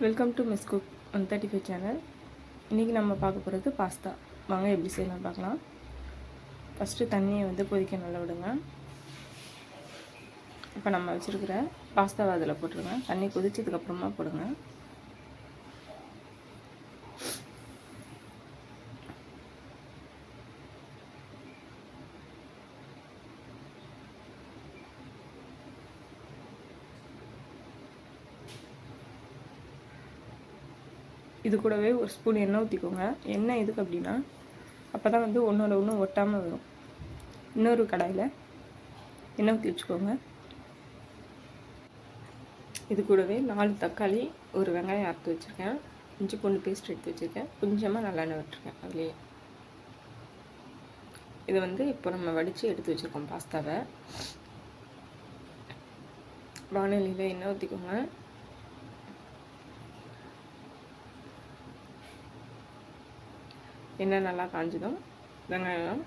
Welcome to miss cook 135 channel. இன்றைக்கி நம்ம பார்க்க போகிறது பாஸ்தா. வாங்க எப்படி செய்யலாம் பார்க்கலாம். ஃபஸ்ட்டு தண்ணியை கொதிக்க நல்லா விடுங்க. இப்போ நம்ம வச்சுருக்கிற பாஸ்தாவை அதில் போட்டுருங்க. தண்ணி கொதிச்சதுக்கப்புறமா போடுங்க. இது கூடவே ஒரு ஸ்பூன் எண்ணெய் ஊற்றிக்கோங்க. எண்ணெய் எதுக்கு அப்படின்னா அப்போ தான் ஒன்றோட ஒன்று ஒட்டாமல் வரும். இன்னொரு கடாயில் எண்ணெய் ஊற்றி வச்சுக்கோங்க. இது கூடவே 4 தக்காளி, ஒரு வெங்காயம் அறுத்து வச்சுருக்கேன், இஞ்சி பூண்டு பேஸ்ட் எடுத்து வச்சுருக்கேன், கொஞ்சமாக நல்லெண்ணெய் விட்டுருக்கேன் அதுலேயே. இது இப்போ நம்ம வடித்து எடுத்து வச்சுருக்கோம் பாஸ்தாவை. வானலியில் எண்ணெய் ஊற்றிக்கோங்க. எண்ணெய் நல்லா காஞ்சதும் வெங்காயம்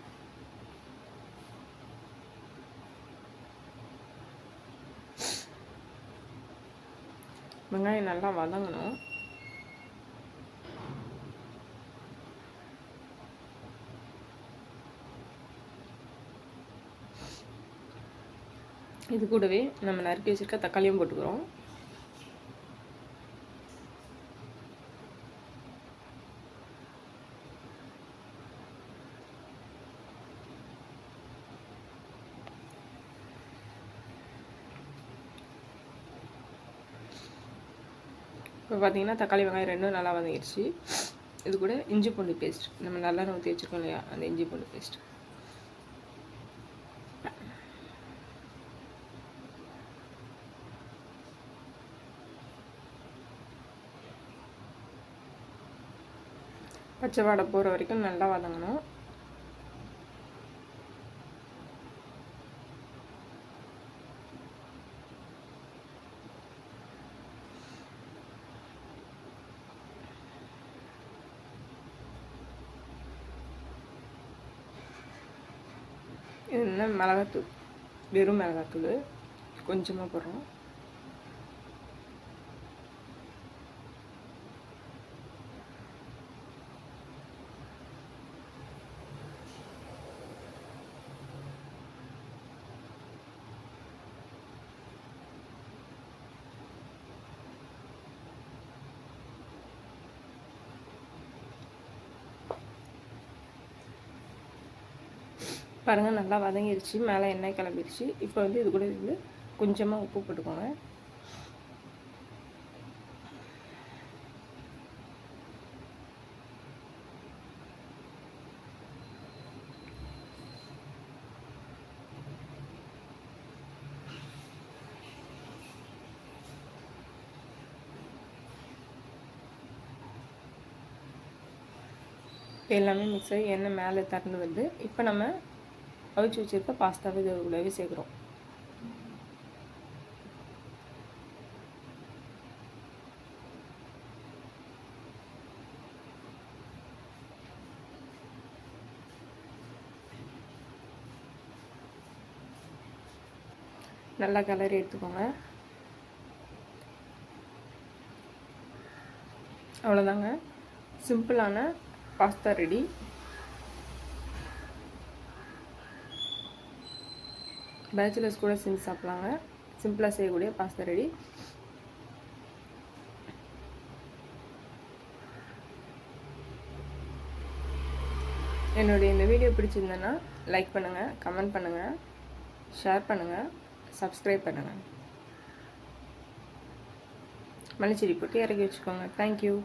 நல்லா வதங்கணும். இது கூடவே நம்ம நறுக்கி வச்சிருக்க தக்காளியும் போட்டுக்கிறோம். இப்போ பார்த்தீங்கன்னா தக்காளி வெங்காயம் ரெண்டும் நல்லா வதங்கிடுச்சு. இது கூட இஞ்சி பூண்டு பேஸ்ட், நம்ம நல்லா ஊற்றி வச்சுருக்கோம் இல்லையா, அந்த இஞ்சி பூண்டு பேஸ்ட் பச்சை வாடை போகிற வரைக்கும் நல்லா வதங்கணும். இது என்ன மிளகாத்தூள், வெறும் மிளகாத்தூள் கொஞ்சமாக போடுறோம். பாருங்கள் நல்லா வதங்கிடுச்சு, மேலே எண்ணெய் கிளம்பிடுச்சு. இப்போ இது கூட கொஞ்சமாக உப்பு போட்டுக்கோங்க. எல்லாமே மிக்ஸ் ஆகி எண்ணெய் மேலே திறந்து வருது. இப்போ நம்ம அவிச்சு வச்சுருக்க பாஸ்தாவை இது கூடவே சேர்க்குறோம். நல்லா கலரி எடுத்துக்கோங்க. அவ்வளோதாங்க, சிம்பிளான பாஸ்தா ரெடி. பேச்சுலர்ஸ் கூட செஞ்சு சாப்பிட்லாங்க. சிம்பிளாக செய்யக்கூடிய பாஸ்தா ரெடி. என்னுடைய இந்த வீடியோ பிடிச்சிருந்தேன்னா லைக் பண்ணுங்கள், கமெண்ட் பண்ணுங்கள், ஷேர் பண்ணுங்கள், சப்ஸ்கிரைப் பண்ணுங்கள், மல்லிச்செடி போட்டு இறக்கி வச்சுக்கோங்க. தேங்க்யூ.